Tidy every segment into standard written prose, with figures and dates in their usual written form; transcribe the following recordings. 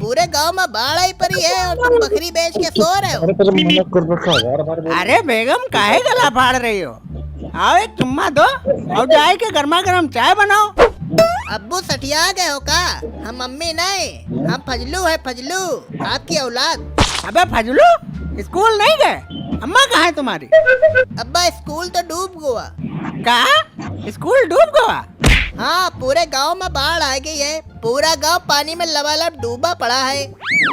पूरे गांव में बाढ़ आई पड़ी है और तुम बकरी बेच के सो रहे हो। अरे बेगम काहे गला फाड़ रही हो? आओ एक चुम्मा दो और जाए के गर्मा गर्म चाय बनाओ। अब्बू सठिया गए हो का? हम मम्मी नहीं, हम फजलू है, फजलू आपकी औलाद। अबे फजलू, स्कूल नहीं गए? अम्मा कहाँ है तुम्हारी? अब्बा स्कूल तो डूब गया। कहा स्कूल डूब गया? हाँ, पूरे गांव में बाढ़ आ गई है। पूरा गांव पानी में लबालब डूबा पड़ा है।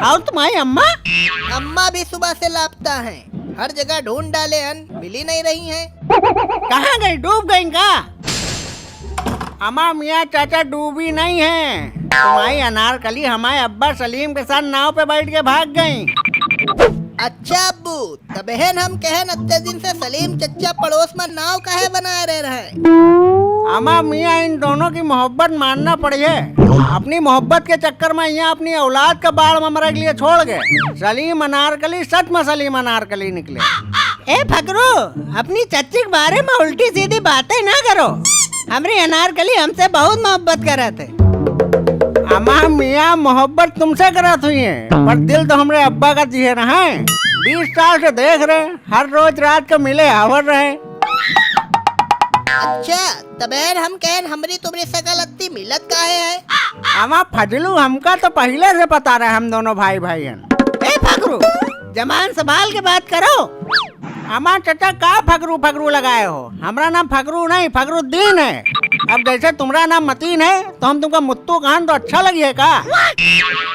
और तुम्हारी अम्मा? अम्मा भी सुबह से लापता हैं। हर जगह ढूंढ डाले हन, मिल ही नहीं रही हैं। कहाँ गई? डूब गई का? अम्मा मियाँ चाचा डूबी नहीं है। तुम्हारी अनारकली हमारे अब्बा सलीम के साथ नाव पे बैठ के भाग गई। अच्छा अब्बू, तब बहन हम कहन अत्ते दिन से सलीम चच्चा पड़ोस में नाव काहे बनाए रह रहे हैं। अम्मा मियाँ इन दोनों की मोहब्बत मानना पड़ी है। अपनी मोहब्बत के चक्कर में यहाँ अपनी औलाद का बाढ़ में मरने के लिए छोड़ गए। सलीम अनारकली सच में सलीम अनारकली निकले। ए फकरू, अपनी चच्ची के बारे में उल्टी सीधी बातें ना करो। हमारी अनारकली हमसे बहुत मोहब्बत कर रहे थे। अम्मा मियाँ मोहब्बत तुमसे करत हुई है, पर दिल तो हमारे अब्बा का जिये रहा है। 20 साल से देख रहे, हर रोज रात को मिले आवर रहे। अच्छा, तब बहन हम कहन हमारी तुम्हारी शकल अत्ती मिलत काहे है। अम्मा फजलू, हमका तो पहले से पता रहा हम दोनों भाई भाई हैं। ए फकरू, जमान संभाल के बात करो। अम्मा चाचा का फकरू फकरू लगाए हो? हमारा नाम फकरू नहीं, फकरुद्दीन है। अब जैसे तुम्हारा नाम मतीन है तो हम तुमका मुत्तू कहां तो अच्छा लगी का?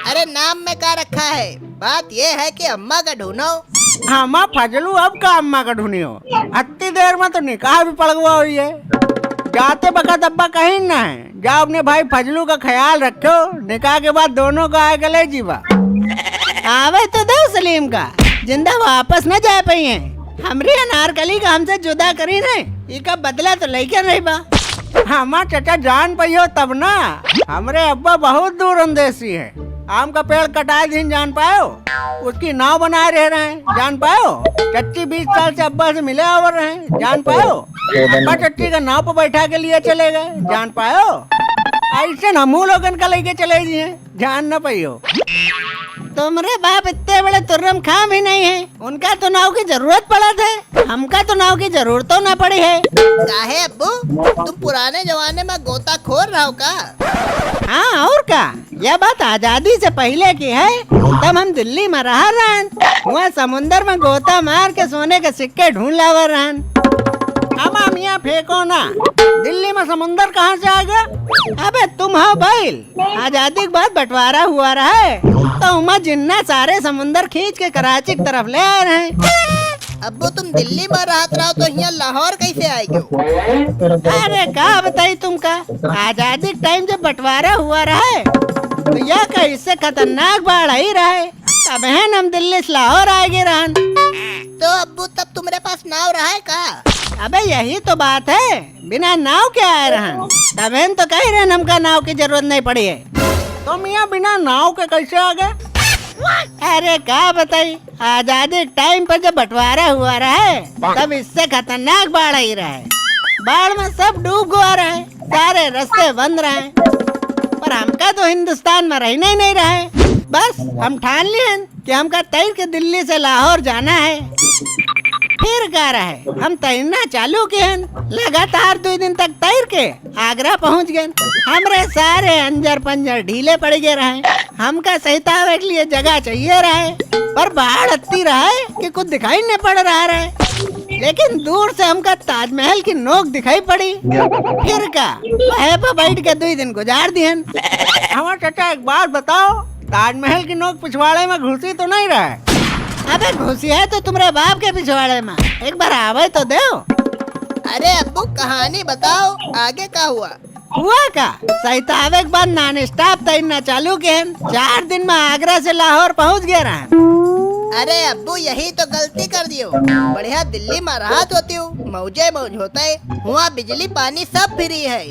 अरे नाम में क्या रखा है? बात ये है कि अम्मा का ढूंढो। अम्मा फजलू, अब का अम्मा का ढूंढी हो? अत्ती देर में तो निकाह भी पड़ गया हुई है। जाते बखत अब्बा कहीं ना है। जाओ अपने भाई फजलू का ख्याल रखो, निकाह के बाद दोनों का आए गले जीवा। आवे तो दो सलीम का, जिंदा वापस न जा पाई है। हमरी अनारकली का हमसे जुदा करी नहीं, इका बदला तो लेके नहीं बा। हमार चाचा जान पाई हो तब ना। हमरे अब्बा बहुत दूर अंदेशी है। आम का पेड़ कटाए दिन जान पायो, उसकी नाव बनाए रह रहे हैं जान पायो। चच्ची 20 साल से अब्बा से मिले और रहे जान पायो। अब्बा चच्ची का नाव पर बैठा के लिए चले गए जान पायो। ऐसे हमू लोगन का लेके चले गए जान न पाइयो। तुम्हारे बाप इतने बड़े तुर्रम खां भी नहीं है, उनका तो नाव की जरूरत पड़ा था। हमका तो नाव की जरूरत तो न पड़ी है। काहे अब्बू, तुम पुराने जमाने में गोताखोर रहो का? हाँ और का, यह बात आजादी से पहले की है। तब हम दिल्ली में रहा रहन, वहाँ समुन्दर में गोता मार के सोने के सिक्के ढूंढ लावर रहन। अम्मा मियाँ फेंको ना, दिल्ली में समुन्दर कहाँ से आ गया? अबे तुम हो बैल, आजादी के बाद बंटवारा हुआ रहा है तो उमा जिन्ना सारे समुन्दर खींच के कराची की तरफ ले आ रहे हैं। अब्बू तुम दिल्ली में रहत रहो तो यहाँ लाहौर कैसे आएगे? अरे क्या बताई तुमका, आजादी के टाइम जब बंटवारा हुआ रहा है तो यह का इससे खतरनाक बाढ़ आई रहा है। तब है हम दिल्ली से लाहौर आएंगे रहन। तो अब्बू तब तुम्हारे पास नाव रहा है का? अबे यही तो बात है, बिना नाव के आए रहन। तब तो कह रहे हमका नाव की जरूरत नहीं पड़ी है। तो मियाँ बिना नाव के कैसे आ गए? अरे क्या बताई, आजादी के टाइम पर जब बंटवारा हुआ रहा है तब इससे खतरनाक बाढ़ आई रहा है। बाढ़ में सब डूब गया रहा है, सारे रास्ते बंद रहे। पर हमका तो हिंदुस्तान में रहना ही नहीं रहा है। बस हम ठान लिए कि हमका तैर के दिल्ली से लाहौर जाना है। फिर क्या रहा है, हम तैरना चालू किए, लगातार 2 दिन तक तैर के आगरा पहुंच गए। हमरे सारे अंजर पंजर ढीले पड़ गए रहे। हमका सहितावे के लिए जगह चाहिए रहे, पर बाढ़ इतनी रहे कि कुछ दिखाई नहीं पड़ रहा है। लेकिन दूर से हमका ताजमहल की नोक दिखाई पड़ी। फिर का वह पर बैठ के 2 दिन गुजार दिए। हमारे चाचा एक बात बताओ, ताजमहल की नोक पिछवाड़े में घुसी तो नहीं रहा है? अबे घुसी है तो तुम्हारे बाप के पिछवाड़े में, एक बार आवे तो दो। अरे अब्बू कहानी बताओ, आगे क्या हुआ? हुआ का सहितावे के बाद नॉन स्टॉप तैरना चालू किए। 4 दिन में आगरा से लाहौर पहुंच गया रहा। अरे अब्बू यही तो गलती कर दियो, बढ़िया दिल्ली में राहत होती हूँ, मौजे मौज होता है। वहाँ बिजली पानी सब फ्री है,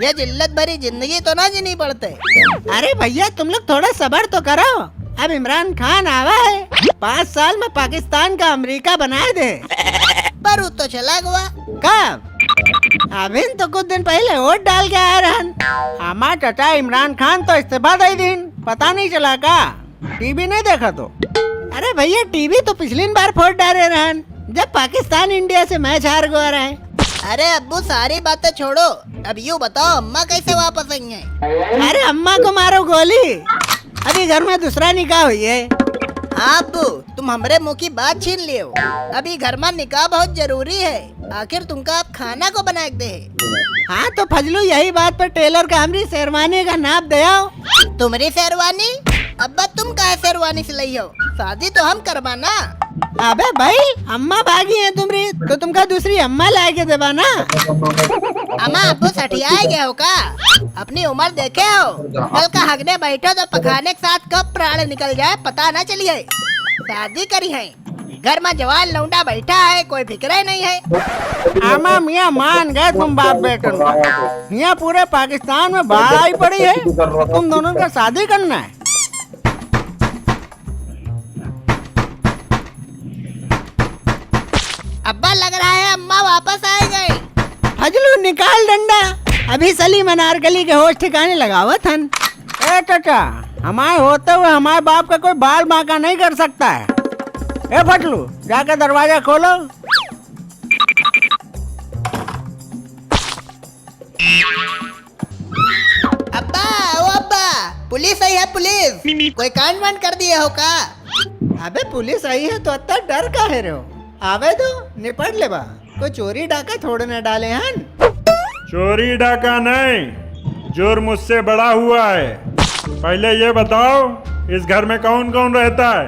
ये जिल्लत भरी जिंदगी तो ना जीनी पड़ते। अरे भैया तुम लोग थोड़ा सब्र तो करो। अब इमरान खान आवा है, 5 साल में पाकिस्तान का अमेरिका बना दे। पर वो तो चला गया। कब? अभी तो कुछ दिन पहले वोट डाल के आया रहन। हमारा चाचा इमरान खान तो इस्तीफा दे दिन, पता नहीं चला का? टीवी नहीं देखा तो? अरे भैया टीवी तो पिछली बार फोड़ डाले रहन जब पाकिस्तान इंडिया से मैच हार गया रहे। अरे अब्बू सारी बातें छोड़ो, अब यूँ बताओ अम्मा कैसे वापस आई हैं? अरे अम्मा को मारो गोली, अभी घर में दूसरा निकाह हुई है। हाँ अब्बू, तुम हमरे मुंह की बात छीन लियो। अभी घर में निकाह बहुत जरूरी है, आखिर तुमका आप खाना को बना के दे। हाँ तो फजलू यही बात पर टेलर का हमारी शेरवानी का नाप दे आओ। तुम्हारी शेरवानी? अब्बा तुम काहे शेरवानी सिलाई हो? शादी तो हम करवाना। अबे भाई अम्मा भागी है तुम्हारी तो तुमका दूसरी अम्मा ला के देवा ना। अम्मा अब्बू सठियाए गए हो का? अपनी उम्र देखे हो? कल का हगने बैठो तो पखाने के साथ कब प्राण निकल जाए पता न चलिए। शादी करी है, घर में जवान लौंडा बैठा है, कोई फिक्र ही नहीं है। अम्मा मियाँ मान गए तुम बाप बेटन का। यहाँ पूरे पाकिस्तान में बाढ़ आई पड़ी है, तुम दोनों का शादी करना है। अब्बा लग रहा है अम्मा वापस आए गए। फजलू निकाल डंडा, अभी सलीम अनारकली के होश ठिकाने लगावत हन। ए चाचा, हमारे होते हुए हमारे बाप का कोई बाल बांका नहीं कर सकता है। ए फटलू जाकर दरवाजा खोलो। अब्बा ओ अब्बा, पुलिस आई है पुलिस। कोई कांड वांड कर दिया हो का? अबे पुलिस आई है तो अत्ता डर का है रो? आवे तो निपट ले बा, कोई चोरी डाका थोड़े न डाले हन। चोरी डाका नहीं, जोर मुझसे बड़ा हुआ है। पहले ये बताओ इस घर में कौन कौन रहता है?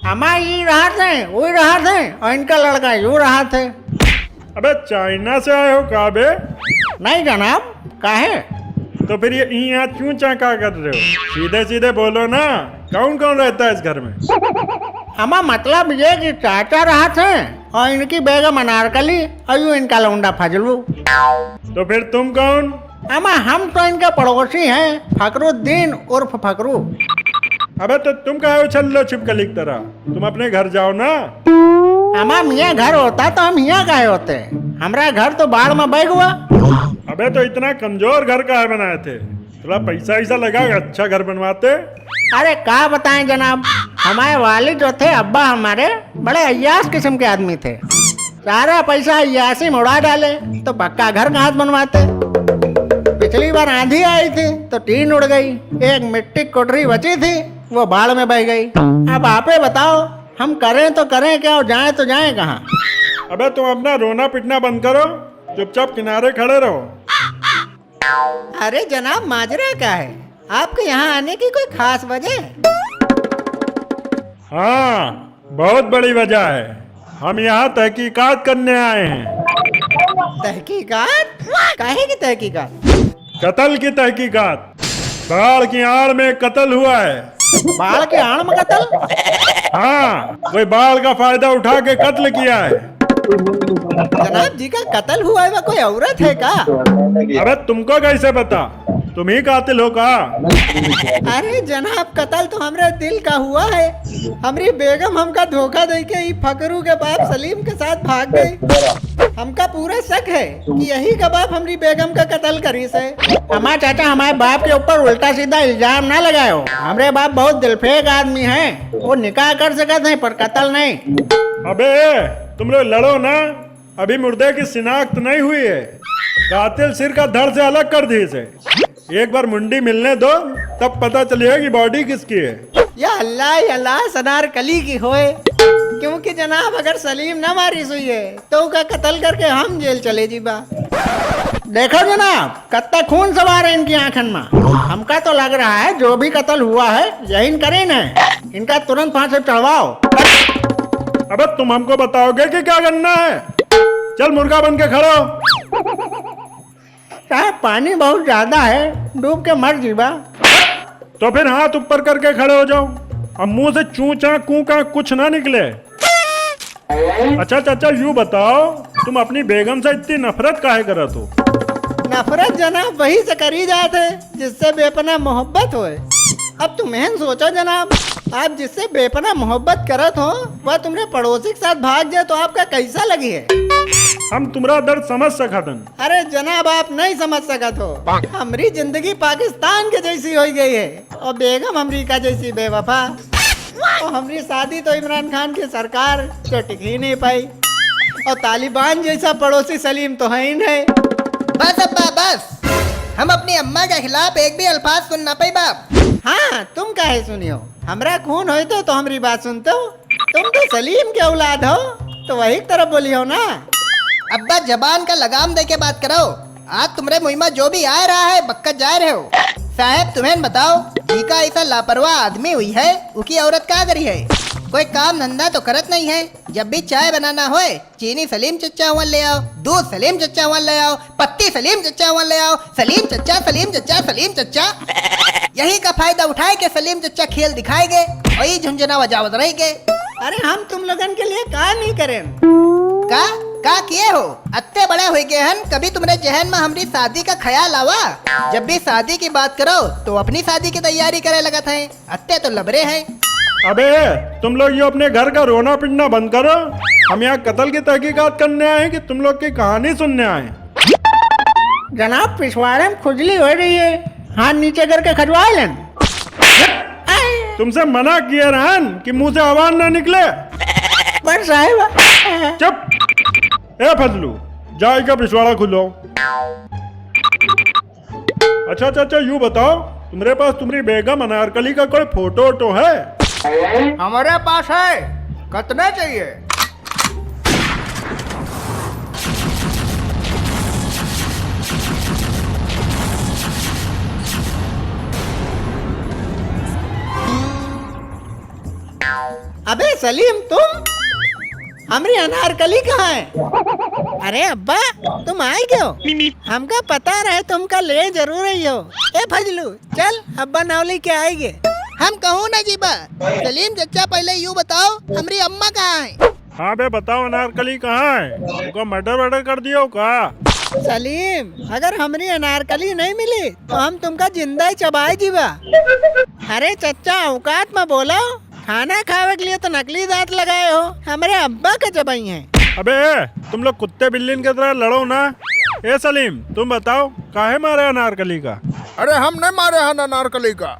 हमारे ये रहा थे, वही रहा थे और इनका लड़का यूँ रहा थे। अबे चाइना से आए हो का बे? नहीं जनाब, काहे? तो फिर ये यहाँ क्यों चाका कर रहे हो? सीधे सीधे बोलो ना, कौन कौन रहता है इस घर में? हमारा मतलब ये कि चाचा रहा थे और इनकी बेगम अनारकली और यूँ इनका लौंडा फजलू। तो फिर तुम कौन? अमा हम तो इनके पड़ोसी हैं, फकरुद्दीन उर्फ फकरू। अबे तो तुम कहाँ उछल लो छिपकली की तरह? तुम अपने घर जाओ ना। हमारा मियाँ घर होता तो हम यहाँ काहे होते? हमारा घर तो बाढ़ में बह हुआ। अबे तो इतना कमजोर घर काहे बनाए थे? थोड़ा पैसा ऐसा लगा अच्छा घर बनवाते। अरे क्या बताएं जनाब, हमारे वालिद जो थे अब्बा हमारे बड़े अय्यास किस्म के आदमी थे। सारा पैसा अय्यासी में उड़ा डाले तो पक्का घर कहाँ से बनवाते। पिछली बार आंधी आई थी तो टीन उड़ गई, एक मिट्टी की कोठरी बची थी वो बाढ़ में बह गई। अब आप ही बताओ हम करें तो करें क्या और जाएं तो जाएं कहाँ? अबे तुम अपना रोना पिटना बंद करो, चुपचाप किनारे खड़े रहो। अरे जनाब माजरा क्या है? आपके यहाँ आने की कोई खास वजह? हाँ बहुत बड़ी वजह है, हम यहाँ तहकीकात करने आए हैं। तहकीकात? काहे की तहकीकात? कत्ल की तहकीकात। बाढ़ की आड़ में कत्ल हुआ है। बाढ़ के आड़ में कत्ल? हाँ, कोई बाढ़ का फायदा उठा के कत्ल किया है। जनाब जी का कत्ल हुआ है, वह कोई औरत है का? अबे तुमको कैसे पता? तुम ही कातिल हो का? अरे जनाब कत्ल तो हमारे दिल का हुआ है। हमारी बेगम हमका धोखा दे के ही फकरू के बाप सलीम के साथ भाग गई। हमका पूरा शक है कि यही का बाप हमारी बेगम का कत्ल करी से। हमारे चाचा हमारे बाप के ऊपर उल्टा सीधा इल्जाम ना लगाओ। हमारे बाप बहुत दिलफेक आदमी हैं, वो निकाह कर सकते हैं पर कत्ल नहीं। अबे तुम लोग लड़ो ना, अभी मुर्दे की शिनाख्त नहीं हुई है। कातिल सिर का धड़ से अलग कर दी इसे। एक बार मुंडी मिलने दो तब पता चलेगा कि बॉडी किसकी है। या अल्लाह सनार कली की होए, क्योंकि जनाब अगर सलीम ना मारी सुई है तो उसका कत्ल करके हम जेल चले जीबा। देखो जनाब कत्ता खून सवार है इनकी आंखन में। हमका तो लग रहा है जो भी कत्ल हुआ है यही करे न, इनका तुरंत फांसी चढ़वाओ। अबे तुम हमको बताओगे कि क्या करना है? चल मुर्गा बन के खड़ो। चाहे पानी बहुत ज्यादा है, डूब के मर जीबा। तो फिर हाथ ऊपर करके खड़े हो जाओ, अब मुंह से चू चा कू का कुछ ना निकले। अच्छा चाचा यूँ बताओ, तुम अपनी बेगम से इतनी नफरत काहे करत हो? नफरत जनाब वही से करी जाते जिससे बेपना मोहब्बत होए। अब तुम्हें सोचो जनाब, आप जिससे बेपना मोहब्बत करत हो वह तुम्हारे पड़ोसी के साथ भाग जाए तो आपका कैसा लगी है? हम तुम्हारा दर्द समझ सकतन। अरे जनाब आप नहीं समझ सकत हो, हमारी जिंदगी पाकिस्तान के जैसी हो गई है और बेगम अमेरिका जैसी बेवफा। और हमारी शादी तो इमरान खान की सरकार तो टिक ही नहीं पाई और तालिबान जैसा पड़ोसी सलीम तो है ही नहीं। बस अब्बा बस, हम अपनी अम्मा के खिलाफ एक भी अल्फाज सुन ना पाई बाप। हाँ तुम काहे सुनियो, हमरा खून हो तो हमारी बात सुनते हो। तुम तो सलीम के औलाद हो तो वही तरफ बोली हो ना। अब्बा जबान का लगाम दे के बात करो। आज तुम्हारे मुँह में जो भी आ रहा है बक्कत जा रहे हो। साहब तुम्हें बताओ, जी का ऐसा लापरवाह आदमी हुई है, उसकी औरत क्या करी है? कोई काम धंधा तो करत नहीं है। जब भी चाय बनाना होए चीनी सलीम चच्चा हुआ ले आओ, दूध सलीम चच्चा हुआ ले आओ, पत्ती सलीम चच्चा हुआ ले आओ, सलीम चच्चा सलीम चच्चा सलीम चच्चा। यही का फायदा उठाए के सलीम चच्चा खेल दिखाएंगे और ये झुंझुना बजावत रहेंगे। अरे हम तुम लोगन के लिए का नहीं करें। का किए हो? अत्ते बड़े हुए गए हन, कभी तुम्हारे जहन में हमारी शादी का ख्याल आवा? जब भी शादी की बात करो तो अपनी शादी की तैयारी करे लगत है। अत्ते तो लबरे हैं। अबे तुम लोग ये अपने घर का रोना पिटना बंद करो। हम यहाँ कत्ल की तहकीकात करने आए कि तुम लोग की कहानी सुनने आए? जनाब पिछवाड़े में खुजली हो रही है, हाथ नीचे करके खजवा लें। तुमसे मना किए रहन कि मुंह से आवाज ना निकले। पर साहिब चुप। ए फजलू, जाए का पिछवाड़ा खुलो। अच्छा यूँ बताओ, तुम्हारे पास तुम्हारी बेगम अनारकली का कोई फोटो वोटो है? हमारे पास है, कितने चाहिए? अबे सलीम हमारी अनारकली कहाँ है? अरे अब्बा तुम आए क्यों? हमका पता रहे तुमका ले जरूर ही हो। ए फजलू चल अब्बा नावली के आएंगे। हम कहूँ ना जीबा। सलीम चच्चा पहले यूँ बताओ, हमारी अम्मा कहाँ है? हाँ बे बताओ, अनारकली कहाँ है? उनका मर्डर वर्डर कर दिया हो का? सलीम अगर हमारी अनारकली नहीं मिली तो हम तुमका जिंदा ही चबाए जीवा। अरे चच्चा औकात में बोलो, खाना खावे के लिए तो नकली दांत लगाए हो, हमारे अब्बा का चबाई है। अबे तुम लोग कुत्ते बिल्लिन की तरह लड़ो ना। ए सलीम तुम बताओ, काहे मारे अनारकली का? अरे हम नहीं मारे हैं अनारकली का,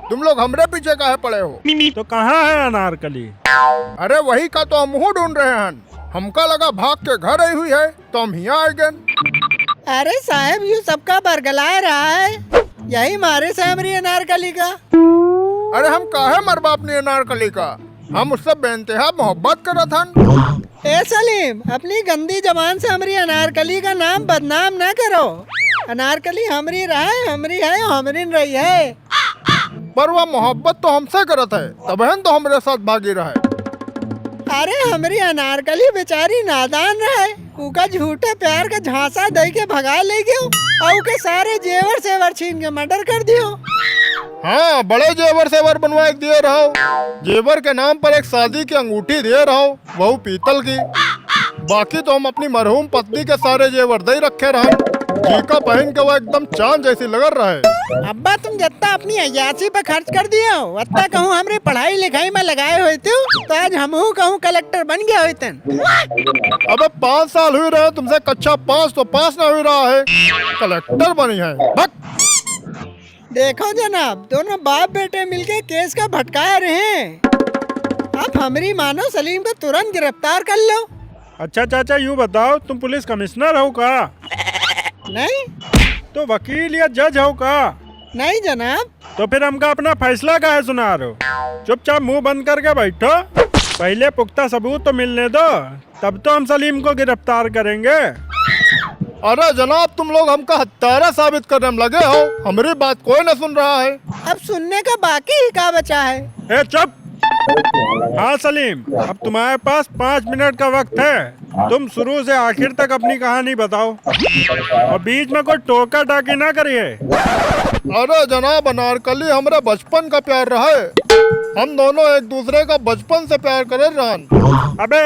तुम लोग हमरे पीछे काहे पड़े हो? तो कहाँ है अनारकली? अरे वही का तो हम मुँह ढूंढ रहे हैं। हमका लगा भाग के घर आई हुई है तो हम यहाँ आए गए। अरे साहब यू सबका बरगला रहा है, यही मारे से हमारी अनारकली का। अरे हम काहे मरबा अपनी अनारकली का, हम उससे बेइंतहा मोहब्बत करत हन। ए सलीम अपनी गंदी जबान से हमारी अनारकली का नाम बदनाम ना करो। अनारकली हमारी रहे, हमारी है, हमारी रही है। पर वह मोहब्बत तो हमसे करत है, तबहन तो हमारे साथ भागी रहे। अरे हमारी अनारकली बेचारी नादान रहे, उका झूठे प्यार का झांसा दे के भगा ले गयो और उके सारे जेवर सेवर छीन के मर्डर कर दियो। हाँ बड़े जेवर सेवर बनवाए दिए रहो। जेवर के नाम पर एक शादी की अंगूठी दिए रहो, वो पीतल की। बाकी तो हम अपनी मरहूम पत्नी के सारे जेवर दे रखे रहे। जीका पहन के वो एकदम चांद जैसी लग रहा है। अब्बा तुम जितना अपनी अयासी पे खर्च कर दिए हो उतना कहूँ हमारी पढ़ाई लिखाई में लगाए हुए थे तो आज हमहू कहूँ कलेक्टर बन गया होते। अबे 5 साल हुई रहे तुमसे, कक्षा 5 तो पास ना हुई रहा है, कलेक्टर बनी है। देखो जनाब दोनों बाप बेटे मिलके केस का भटका रहे हैं। आप हमारी मानो सलीम को तुरंत गिरफ्तार कर लो। अच्छा चाचा यूँ बताओ, तुम पुलिस कमिश्नर हो का? नहीं तो वकील या जज हो का? नहीं जनाब। तो फिर हमका अपना फैसला काहे सुना रहे हो? चुपचाप मुंह बंद करके बैठो, पहले पुख्ता सबूत तो मिलने दो, तब तो हम सलीम को गिरफ्तार करेंगे। अरे जनाब तुम लोग हमका हत्यारा साबित करने में लगे हो, हमारी बात कोई न सुन रहा है। अब सुनने का बाकी ही क्या बचा है? ए चुप। हाँ सलीम, अब तुम्हारे पास 5 मिनट का वक्त है। तुम शुरू से आखिर तक अपनी कहानी बताओ और बीच में कोई टोका टाकी ना करिए। अरे जनाब अनारकली हमारे बचपन का प्यार रहा है, हम दोनों एक दूसरे का बचपन से प्यार करे रहन। अबे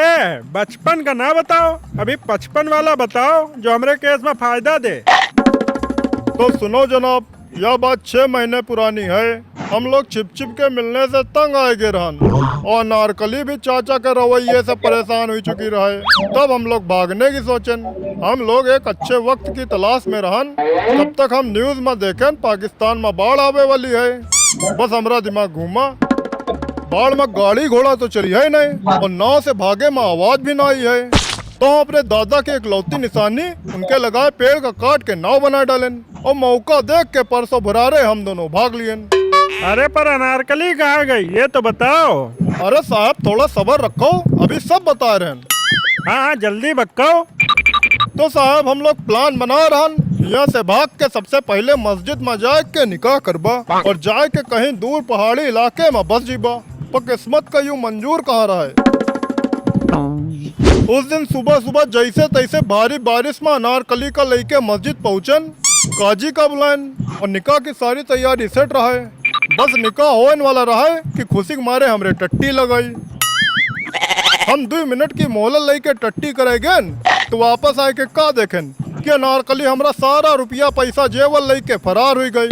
बचपन का ना बताओ, अभी 55 वाला बताओ जो हमारे केस में फायदा दे। तो सुनो जनाब, यह बात 6 महीने पुरानी है। हम लोग छिप छिप के मिलने से तंग आए गे रहन और अनारकली भी चाचा के रवैये से परेशान हुई चुकी रहे। तब हम लोग भागने की सोचन। हम लोग एक अच्छे वक्त की तलाश में रहन। तब तक हम न्यूज में देखें पाकिस्तान में बाढ़ आवे वाली है। बस हमारा दिमाग घूमा। बाढ़ में गाड़ी घोड़ा तो चली है नहीं और नाव से भागे में आवाज भी ना आई है। तो अपने दादा के इकलौती निशानी उनके लगाए पेड़ का काट के नाव बना डालेन और मौका देख के परसों भरारे हम दोनों भाग लियन। अरे पर अनारकली कहाँ गई ये तो बताओ। अरे साहब थोड़ा सब्र रखो, अभी सब बता रहे हैं। हाँ हाँ जल्दी बक्काओ। तो साहब हम लोग प्लान बना रहन यहाँ से भाग के सबसे पहले मस्जिद में जाए के निकाह करबा और जाए के कहीं दूर पहाड़ी इलाके में बस जीबा। पर किस्मत का यूं मंजूर कहाँ रहा है। उस दिन सुबह सुबह जैसे तैसे भारी बारिश में अनारकली का लेके मस्जिद पहुंचन, काजी का बुलान और निकाह की सारी तैयारी सेट रहा है। बस निकाह होने वाला रहा है कि खुशी के मारे हमरे टट्टी लगाई। हम 2 मिनट की मोहलत लेके टट्टी करेंगे तो वापस आए के का देखें कि अनारकली हमरा सारा रुपया पैसा जेवर लेके फरार हुई गई।